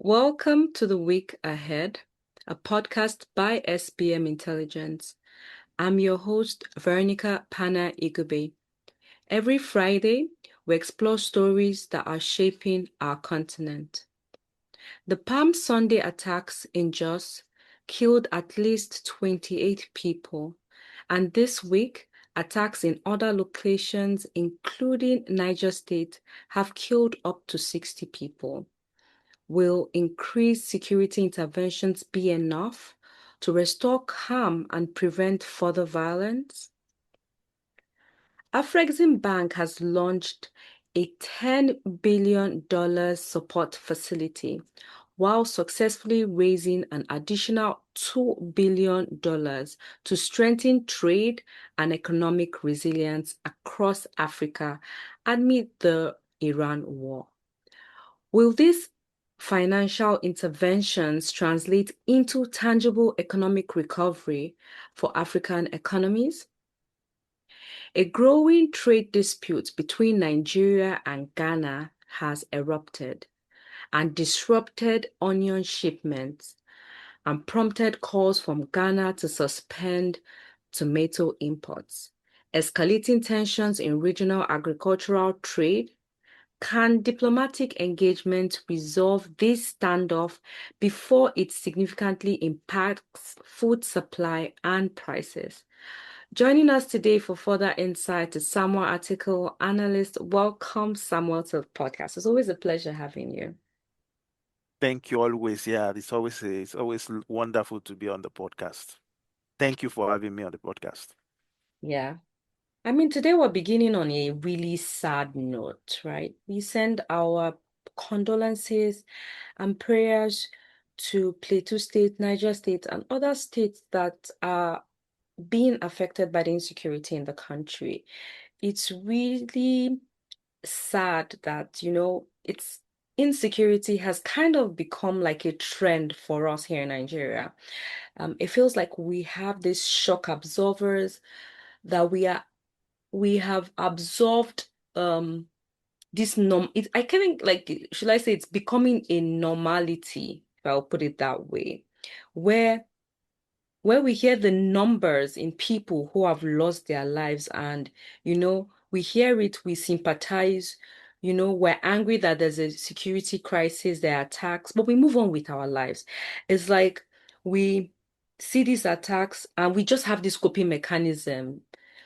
Welcome to the week ahead, a podcast by SBM Intelligence. I'm your host, Veronica Pana Igube. Every Friday, we explore stories that are shaping our continent. The Palm Sunday attacks in Jos killed at least 28 people, and this week, attacks in other locations, including Niger State, have killed up to 60 people. Will increased security interventions be enough to restore calm and prevent further violence? Afreximbank has launched a $10 billion support facility while successfully raising an additional $2 billion to strengthen trade and economic resilience across Africa amid the Iran war. Will these financial interventions translate into tangible economic recovery for African economies? A growing trade dispute between Nigeria and Ghana has erupted and disrupted onion shipments and prompted calls from Ghana to suspend tomato imports, escalating tensions in regional agricultural trade. Can diplomatic engagement resolve this standoff before it significantly impacts food supply and prices? Joining us today for further insight is Samuel Article analyst. Welcome, Samuel, to the podcast. It's always a pleasure having you. Thank you always. Yeah, it's always wonderful to be on the podcast. Thank you for having me on the podcast. Yeah. Today we're beginning on a really sad note, right? We send our condolences and prayers to Plateau State, Niger State, and other states that are being affected by the insecurity in the country. It's really sad that, it's insecurity has kind of become like a trend for us here in Nigeria. It feels like we have these shock absorbers that we have absorbed this I can't like should I say it's becoming a normality, if I'll put it that way, where we hear the numbers in people who have lost their lives and we hear it, we sympathize, we're angry that there's a security crisis, there are attacks, but we move on with our lives. It's like we see these attacks and we just have this coping mechanism.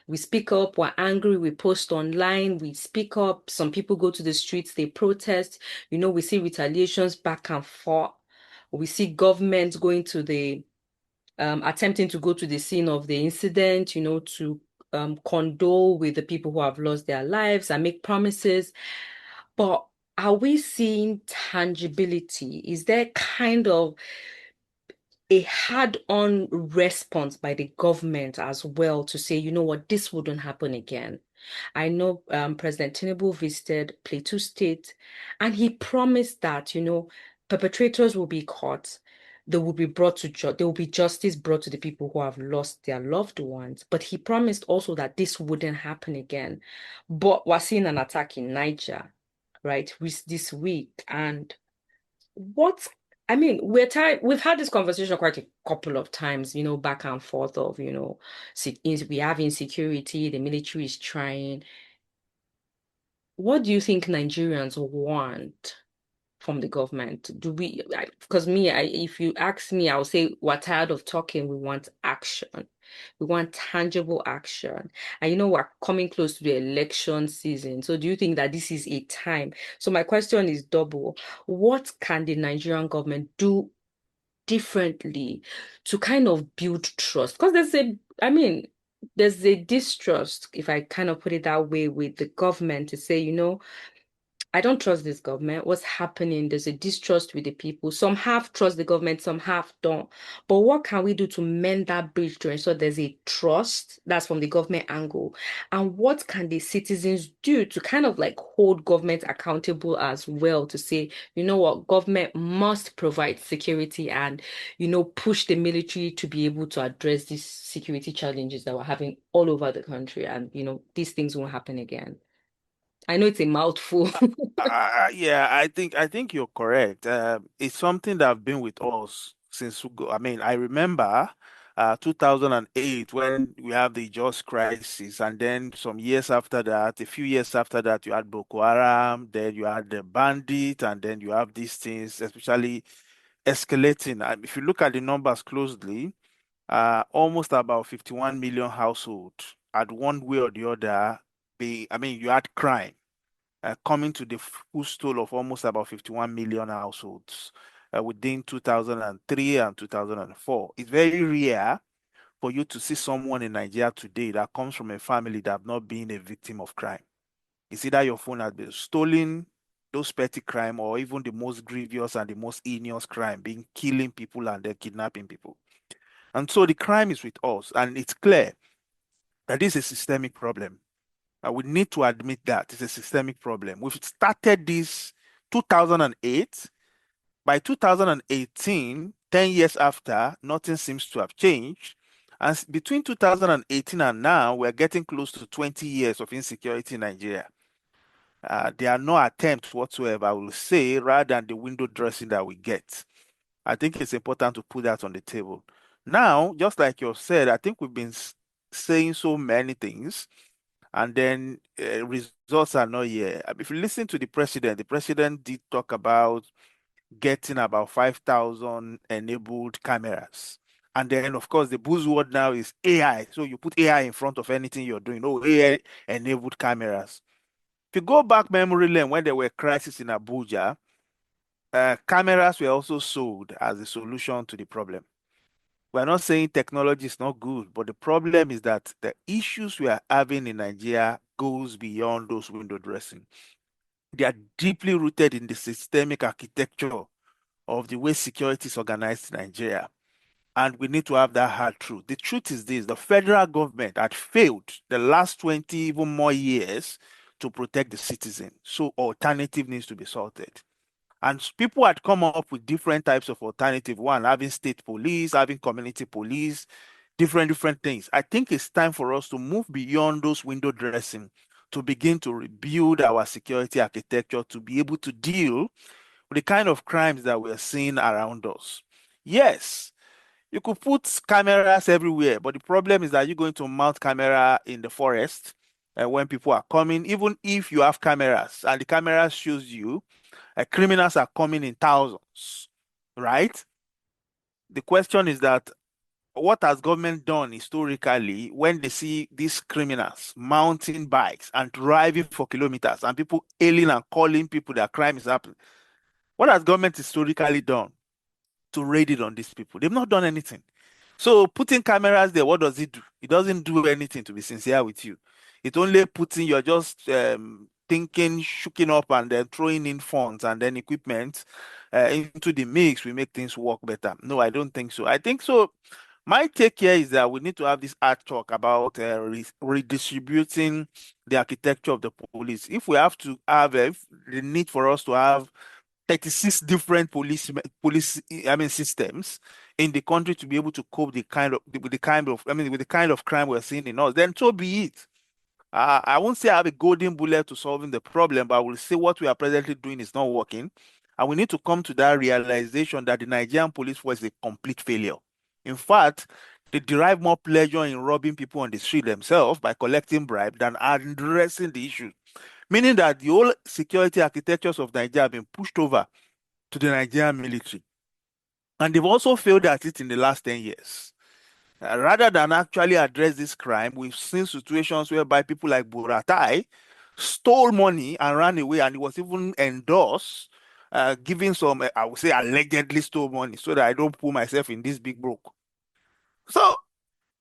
We speak up, we're angry, we post online, we speak up, some people go to the streets, they protest, we see retaliations back and forth. We see government going to the attempting to go to the scene of the incident, to condole with the people who have lost their lives and make promises. But are we seeing tangibility? Is there kind of a hard-on response by the government as well to say, you know what, this wouldn't happen again? I know President Tinubu visited Plateau State and he promised that, perpetrators will be caught. They will be brought to there will be justice brought to the people who have lost their loved ones. But he promised also that this wouldn't happen again. But we're seeing an attack in Niger, right, this week. And what we're tired. We've had this conversation quite a couple of times, back and forth of, we have insecurity, the military is trying. What do you think Nigerians want from the government? Do we, because if you ask me, I'll say we're tired of talking. We want action. We want tangible action. And we're coming close to the election season. So do you think that this is a time? So my question is double. What can the Nigerian government do differently to kind of build trust? Because there's a distrust, if I kind of put it that way, with the government to say, I don't trust this government. What's happening? There's a distrust with the people. Some half trust the government, some half don't. But what can we do to mend that bridge to ensure there's a trust that's from the government angle? And what can the citizens do to kind of like hold government accountable as well to say, you know what, government must provide security and, push the military to be able to address these security challenges that we're having all over the country. And, these things won't happen again. I know it's a mouthful. Yeah, I think you're correct. It's something that have been with us since I mean, I remember 2008 when we have the just crisis, and then some years after that, a few years after that, you had Boko Haram, then you had the bandit, and then you have these things, especially escalating. And if you look at the numbers closely, almost about 51 million households at one way or the other. I mean, you had crime coming to the full total of almost about 51 million households within 2003 and 2004. It's very rare for you to see someone in Nigeria today that comes from a family that have not been a victim of crime. It's either your phone has been stolen, those petty crime, or even the most grievous and the most heinous crime, being killing people and then kidnapping people. And so the crime is with us, and it's clear that this is a systemic problem. We need to admit that it's a systemic problem. We've started this 2008. By 2018, 10 years after, nothing seems to have changed. And between 2018 and now, we're getting close to 20 years of insecurity in Nigeria. There are no attempts whatsoever, I will say, rather than the window dressing that we get. I think it's important to put that on the table. Now, just like you said, I think we've been saying so many things, and then results are not here. If you listen to the president did talk about getting about 5,000 enabled cameras. And then, of course, the buzzword now is AI. So you put AI in front of anything you're doing. Oh, AI enabled cameras. If you go back memory lane when there were crises in Abuja, cameras were also sold as a solution to the problem. We're not saying technology is not good, but the problem is that the issues we are having in Nigeria goes beyond those window dressing. They are deeply rooted in the systemic architecture of the way security is organized in Nigeria. And we need to have that hard truth. The truth is this: the federal government had failed the last 20, even more years to protect the citizen. So alternative needs to be sorted. And people had come up with different types of alternative. One, having state police, having community police, different things. I think it's time for us to move beyond those window dressing to begin to rebuild our security architecture to be able to deal with the kind of crimes that we're seeing around us. Yes, you could put cameras everywhere, but the problem is that you're going to mount camera in the forest when people are coming. Even if you have cameras and the camera shows you criminals are coming in thousands, right? The question is that what has government done historically when they see these criminals mounting bikes and driving for kilometers and people hailing and calling people that crime is happening? What has government historically done to raid it on these people? They've not done anything. So putting cameras there, what does it do? It doesn't do anything, to be sincere with you. It only putting, you're just thinking, shooking up and then throwing in funds and then equipment into the mix. We make things work better. No, I don't think so. I think so. My take here is that we need to have this art talk about redistributing the architecture of the police. If we have to have the need for us to have 36 different police I mean systems in the country to be able to cope with the kind of with the kind of crime we're seeing in us, then so be it. I won't say I have a golden bullet to solving the problem, but I will say what we are presently doing is not working. And we need to come to that realization that the Nigerian police force is a complete failure. In fact, they derive more pleasure in robbing people on the street themselves by collecting bribe than addressing the issue. Meaning that the whole security architectures of Nigeria have been pushed over to the Nigerian military. And they've also failed at it in the last 10 years. Rather than actually address this crime, we've seen situations whereby people like Buratai stole money and ran away, and it was even endorsed, giving some, I would say, allegedly stole money so that I don't put myself in this big broke. So,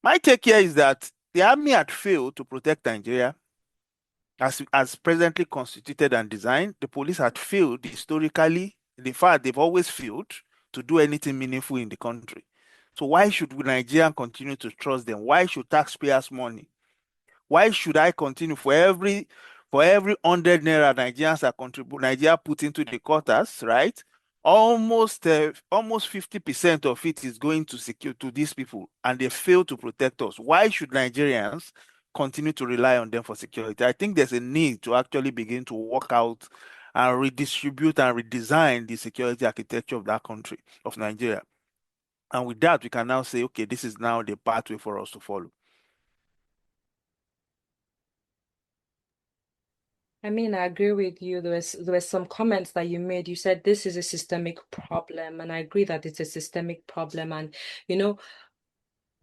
my take here is that the army had failed to protect Nigeria. As presently constituted and designed, the police had failed historically. In fact, they've always failed to do anything meaningful in the country. So why should Nigeria continue to trust them? Why should taxpayers' money? Why should I continue for every 100 naira Nigerians are contribute Nigeria put into the quotas, right? Almost 50% of it is going to secure to these people, and they fail to protect us. Why should Nigerians continue to rely on them for security. I think there's a need to actually begin to work out and redistribute and redesign the security architecture of that country, of Nigeria. And with that, we can now say, okay, this is now the pathway for us to follow. I mean, I agree with you. There were some comments that you made. You said this is a systemic problem, and I agree that it's a systemic problem. And you know,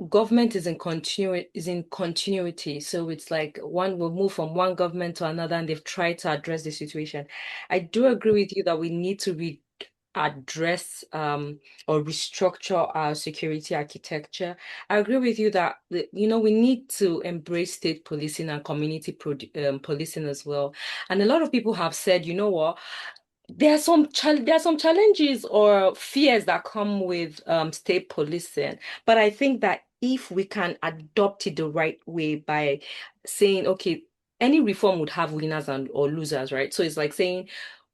government is in continuity. So it's like one will move from one government to another, and they've tried to address the situation. I do agree with you that we need to address or restructure our security architecture. I agree with you that we need to embrace state policing and community policing as well. And a lot of people have said, you know what? There are some challenges or fears that come with state policing, but I think that if we can adopt it the right way by saying, okay, any reform would have winners and or losers, right? So it's like saying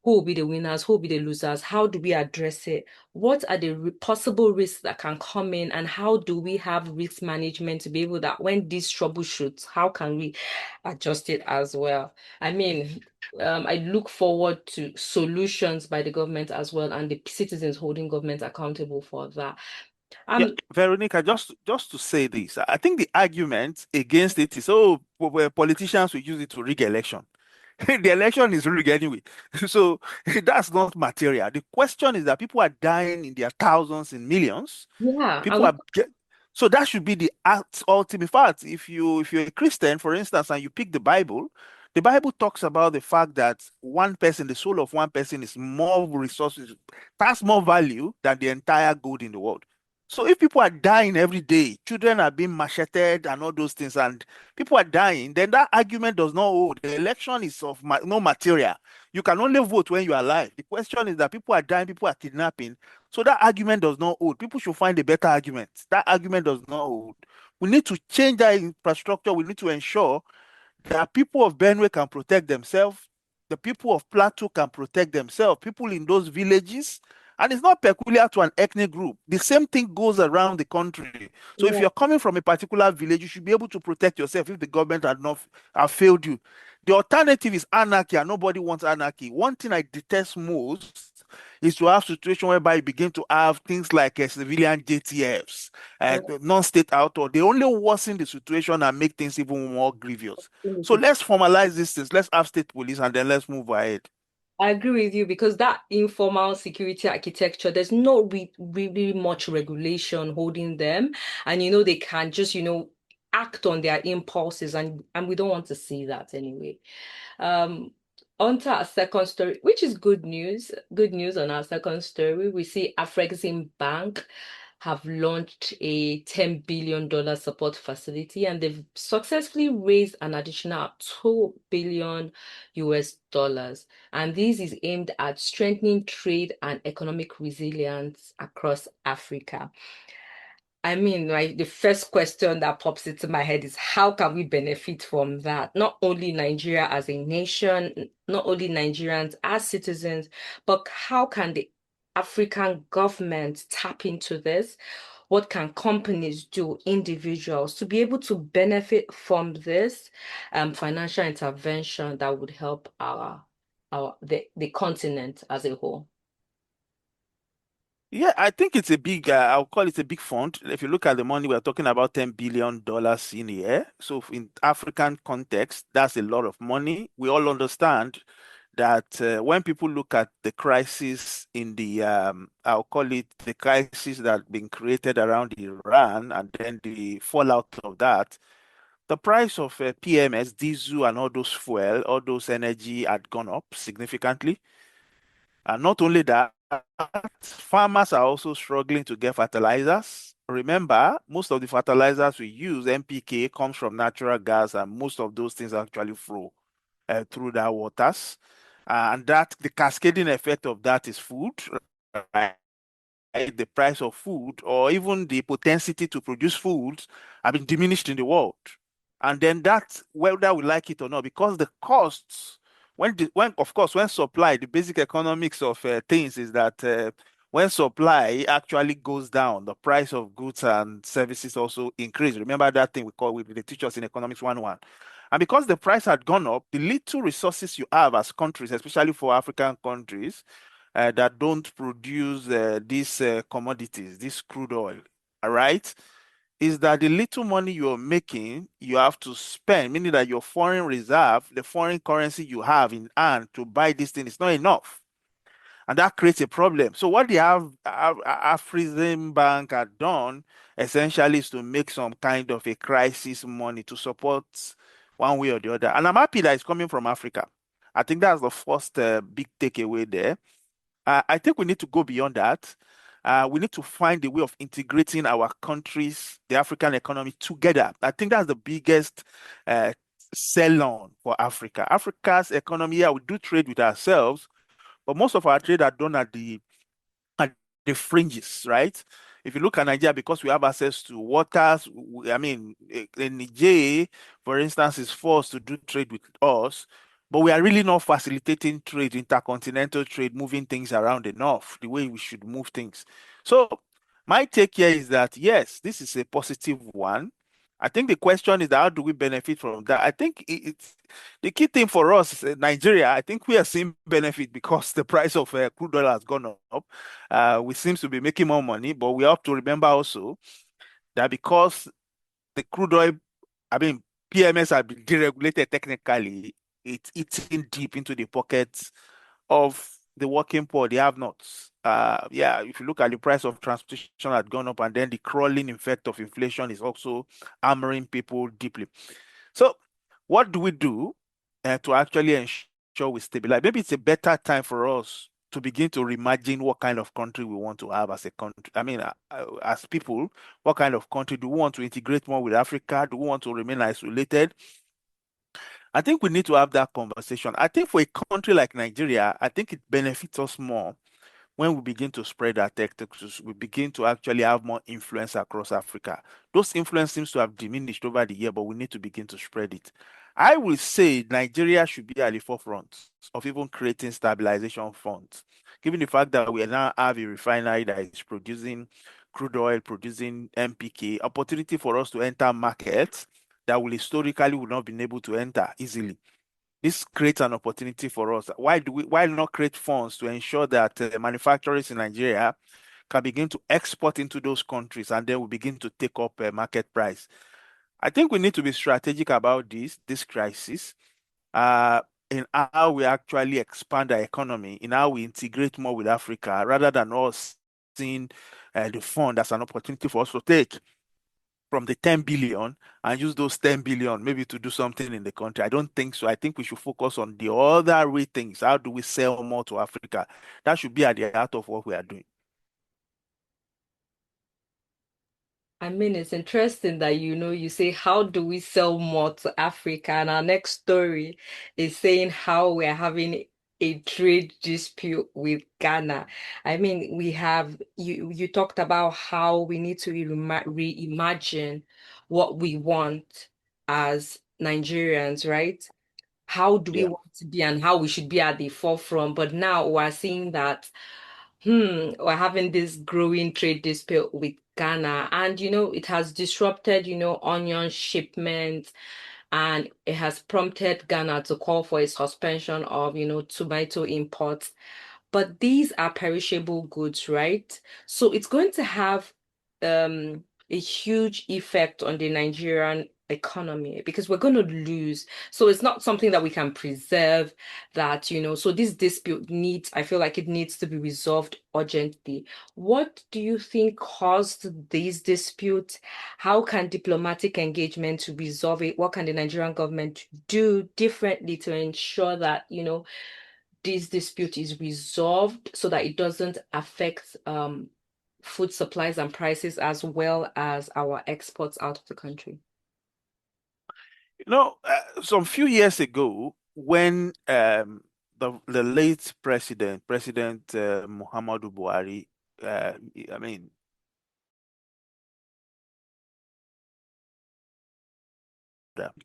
who will be the winners, who will be the losers, how do we address it? What are the possible risks that can come in, and how do we have risk management to be able that when these troubleshoots, how can we adjust it as well? I mean, I look forward to solutions by the government as well, and the citizens holding government accountable for that. Yeah, Um, Veronica, just to say this, I think the argument against it is, oh, politicians will use it to rig election. The election is rigged anyway. So that's not material. The question is that people are dying in their thousands and millions. yeah, People are so that should be the ultimate fact. If you're a Christian, for instance, and you pick the Bible talks about the fact that one person, the soul of one person is more resources, has more value than the entire gold in the world. So if people are dying every day, children are being macheted and all those things, and people are dying, then that argument does not hold. The election is of no material. You can only vote when you are alive. The question is that people are dying, people are kidnapping. So that argument does not hold. People should find a better argument. That argument does not hold. We need to change that infrastructure. We need to ensure that people of Benue can protect themselves, the people of Plateau can protect themselves, people in those villages, and it's not peculiar to an ethnic group. The same thing goes around the country. So if yeah, you're coming from a particular village, you should be able to protect yourself if the government had not have failed you. The alternative is anarchy, and nobody wants anarchy. One thing I detest most is to have situation whereby you begin to have things like civilian JTFs, non-state author. They only worsen the situation and make things even more grievous. So yeah. let's formalize these things. Let's have state police and then let's move ahead. I agree with you because that informal security architecture, there's not really much regulation holding them. And, they can just, act on their impulses, and we don't want to see that anyway. Um, On to our second story, which is good news. Good news on our second story. We see Afreximbank have launched a $10 billion support facility, and they've successfully raised an additional 2 billion US dollars. And this is aimed at strengthening trade and economic resilience across Africa. I mean, like the first question that pops into my head is how can we benefit from that? Not only Nigeria as a nation, not only Nigerians as citizens, but how can the African government tap into this? What can companies do, individuals, to be able to benefit from this financial intervention that would help the continent as a whole? Yeah, I think it's a big, I'll call it a big fund. If you look at the money, we're talking about $10 billion in a year. So in African context, that's a lot of money. We all understand that when people look at the crisis in I'll call it the crisis that been created around Iran and then the fallout of that, the price of PMS, diesel, and all those fuel, all those energy had gone up significantly. And not only that, farmers are also struggling to get fertilizers. Remember, most of the fertilizers we use, NPK, comes from natural gas, and most of those things actually flow through that waters. And that the cascading effect of that is food, right? The price of food or even the potentiality to produce food have been diminished in the world. And then that, whether we like it or not, because the costs, when of course, when supply, the basic economics of things is that When supply actually goes down, the price of goods and services also increase. Remember that thing they teach us in economics 101. And because the price had gone up, the little resources you have as countries, especially for African countries that don't produce these commodities, this crude oil, all right, is that the little money you're making, you have to spend, meaning that your foreign reserve, the foreign currency you have in hand to buy this thing is not enough. And that creates a problem. So what they have Afreximbank had done essentially is to make some kind of a crisis money to support one way or the other. And I'm happy that it's coming from Africa. I think that's the first big takeaway there. I think we need to go beyond that. We need to find a way of integrating our countries, the African economy together. I think that's the biggest uh, sell on for Africa. Africa's economy, yeah, we do trade with ourselves, but most of our trade are done at the fringes, right? If you look at Nigeria, because we have access to waters, I mean, Niger, for instance, is forced to do trade with us, but we are really not facilitating trade, intercontinental trade, moving things around enough the way we should move things. So, my take here is that yes, this is a positive one. I think the question is how do we benefit from that? I think it's the key thing for us is Nigeria. I think we are seeing benefit because the price of crude oil has gone up. We seem to be making more money, but we have to remember also that because the crude oil, I mean, PMS have been deregulated technically, it's eating deep into the pockets of the working poor, the have-nots. Yeah, if you look at the price of transportation had gone up, and then the crawling effect of inflation is also hammering people deeply. So, what do we do to actually ensure we stabilize? Maybe it's a better time for us to begin to reimagine what kind of country we want to have as a country. I mean, as people, what kind of country do we want to integrate more with Africa? Do we want to remain isolated? I think we need to have that conversation. I think for a country like Nigeria, I think it benefits us more when we begin to spread our tactics, we begin to actually have more influence across Africa. Those influence seems to have diminished over the year, but we need to begin to spread it. I will say Nigeria should be at the forefront of even creating stabilization funds, given the fact that we now have a refinery that is producing crude oil, producing MPK, opportunity for us to enter markets that will historically would not been able to enter easily. This creates an opportunity for us. Why not create funds to ensure that manufacturers in Nigeria can begin to export into those countries and then we begin to take up a market price? I think we need to be strategic about this crisis, uh, in how we actually expand our economy, in how we integrate more with Africa, rather than us seeing the fund as an opportunity for us to take from the 10 billion and use those 10 billion maybe to do something in the country. I don't think so. I think we should focus on the other way things. How do we sell more to Africa? That should be at the heart of what we are doing. I mean, it's interesting that you say, how do we sell more to Africa? And our next story is saying how we're having a trade dispute with Ghana. I mean, you talked about how we need to reimagine what we want as Nigerians, right? How do we Yeah. want to be and how we should be at the forefront. But now we're seeing that we're having this growing trade dispute with Ghana, and it has disrupted, onion shipments, and it has prompted Ghana to call for a suspension of, tomato imports. But these are perishable goods, right? So it's going to have a huge effect on the Nigerian economy because we're going to lose. So it's not something that we can preserve that, so this dispute I feel like it needs to be resolved urgently. What do you think caused these disputes? How can diplomatic engagement resolve it? What can the Nigerian government do differently to ensure that, this dispute is resolved so that it doesn't affect food supplies and prices as well as our exports out of the country? Some few years ago, when the late President Muhammadu Buhari, I mean,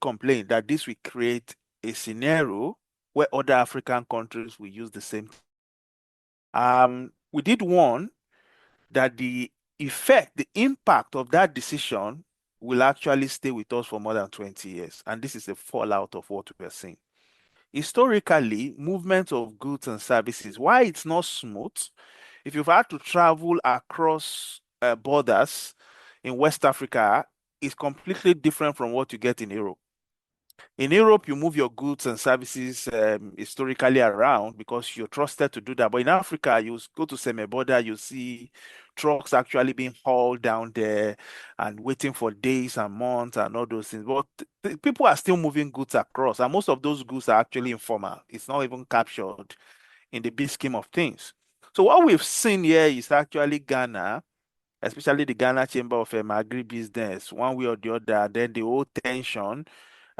complained that this will create a scenario where other African countries will use the same. We did warn that the impact of that decision will actually stay with us for more than 20 years. And this is a fallout of what we are seeing. Historically, movement of goods and services, why it's not smooth, if you've had to travel across borders in West Africa, is completely different from what you get in Europe. In Europe, you move your goods and services historically around because you're trusted to do that. But in Africa, you go to Border, you see trucks actually being hauled down there and waiting for days and months and all those things. But people are still moving goods across, and most of those goods are actually informal. It's not even captured in the big scheme of things. So what we've seen here is actually Ghana, especially the Ghana Chamber of Agribusiness, one way or the other, then the whole tension,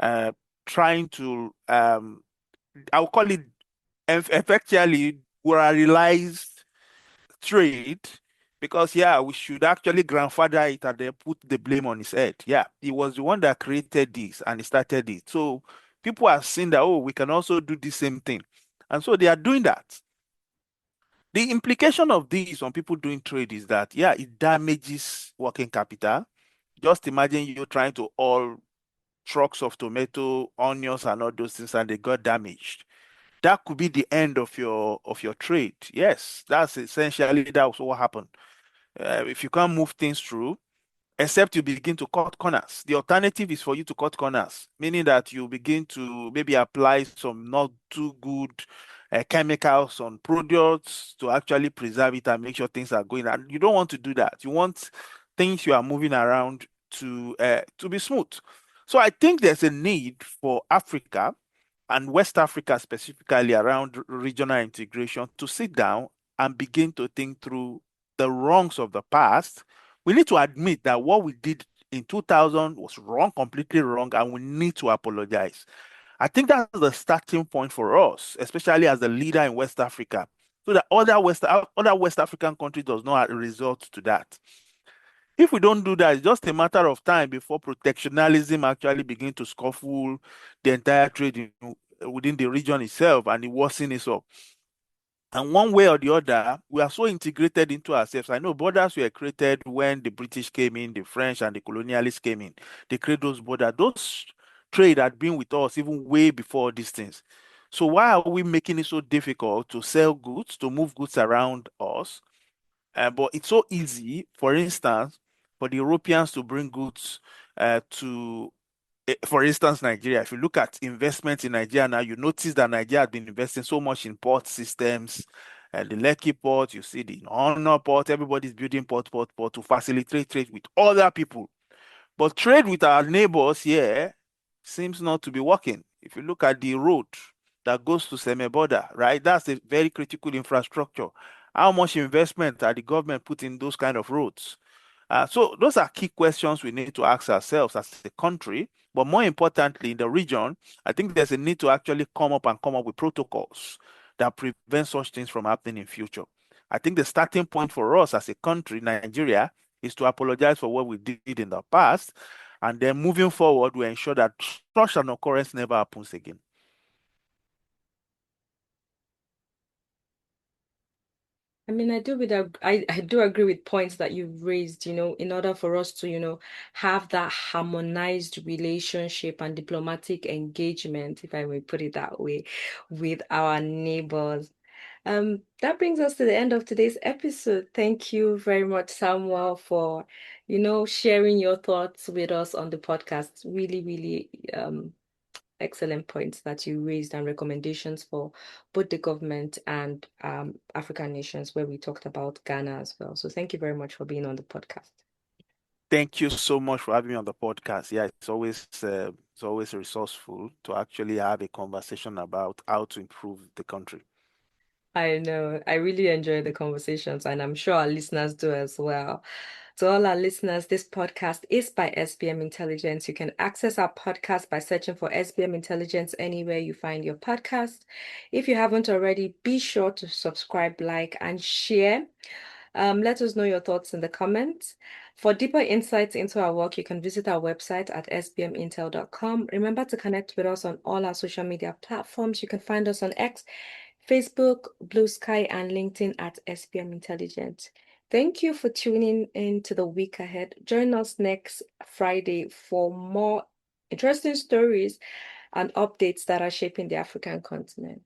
uh, trying to, I'll call it effectively ruralized trade, because, yeah, we should actually grandfather it and then put the blame on his head. Yeah, he was the one that created this and he started it. So people are seeing that, oh, we can also do the same thing. And so they are doing that. The implication of this on people doing trade is that, yeah, it damages working capital. Just imagine you trying to haul trucks of tomato, onions, and all those things, and they got damaged. That could be the end of your trade. Yes, that's what happened. If you can't move things through, except you begin to cut corners. The alternative is for you to cut corners, meaning that you begin to maybe apply some not too good chemicals on products to actually preserve it and make sure things are going. And you don't want to do that. You want things you are moving around to be smooth. So I think there's a need for Africa and West Africa specifically around regional integration to sit down and begin to think through the wrongs of the past. We need to admit that what we did in 2000 was wrong, completely wrong, and we need to apologize. I think that's the starting point for us, especially as a leader in West Africa, so that other West African countries does not resort to that. If we don't do that, it's just a matter of time before protectionism actually begins to scuffle the entire trade within the region itself and it worsens it up. And one way or the other, we are so integrated into ourselves. I know borders were created when the British came in, the French and the colonialists came in. They created those borders. Those trade had been with us even way before these things. So why are we making it so difficult to sell goods, to move goods around us? But it's so easy, for instance, for the Europeans to bring goods to, for instance, Nigeria. If you look at investment in Nigeria now, you notice that Nigeria has been investing so much in port systems. The Lekki port, you see the Honor port, everybody's building port to facilitate trade with other people. But trade with our neighbors here seems not to be working. If you look at the road that goes to Border, right, that's a very critical infrastructure. How much investment are the government putting in those kind of roads? So those are key questions we need to ask ourselves as a country. But more importantly, in the region, I think there's a need to actually come up with protocols that prevent such things from happening in future. I think the starting point for us as a country, Nigeria, is to apologize for what we did in the past. And then moving forward, we ensure that such an occurrence never happens again. I mean, I do agree with points that you've raised, in order for us to, have that harmonized relationship and diplomatic engagement, if I may put it that way, with our neighbors. That brings us to the end of today's episode. Thank you very much, Samuel, for, sharing your thoughts with us on the podcast. Really, really, excellent points that you raised and recommendations for both the government and African nations, where we talked about Ghana as well. So thank you very much for being on the podcast. Thank you so much for having me on the podcast. Yeah, it's always resourceful to actually have a conversation about how to improve the country. I know. I really enjoy the conversations, and I'm sure our listeners do as well. To all our listeners, this podcast is by SBM Intelligence. You can access our podcast by searching for SBM Intelligence anywhere you find your podcast. If you haven't already, be sure to subscribe, like, and share. Let us know your thoughts in the comments. For deeper insights into our work, you can visit our website at sbmintel.com. Remember to connect with us on all our social media platforms. You can find us on X, Facebook, Blue Sky, and LinkedIn at SPM Intelligence. Thank you for tuning in to the week ahead. Join us next Friday for more interesting stories and updates that are shaping the African continent.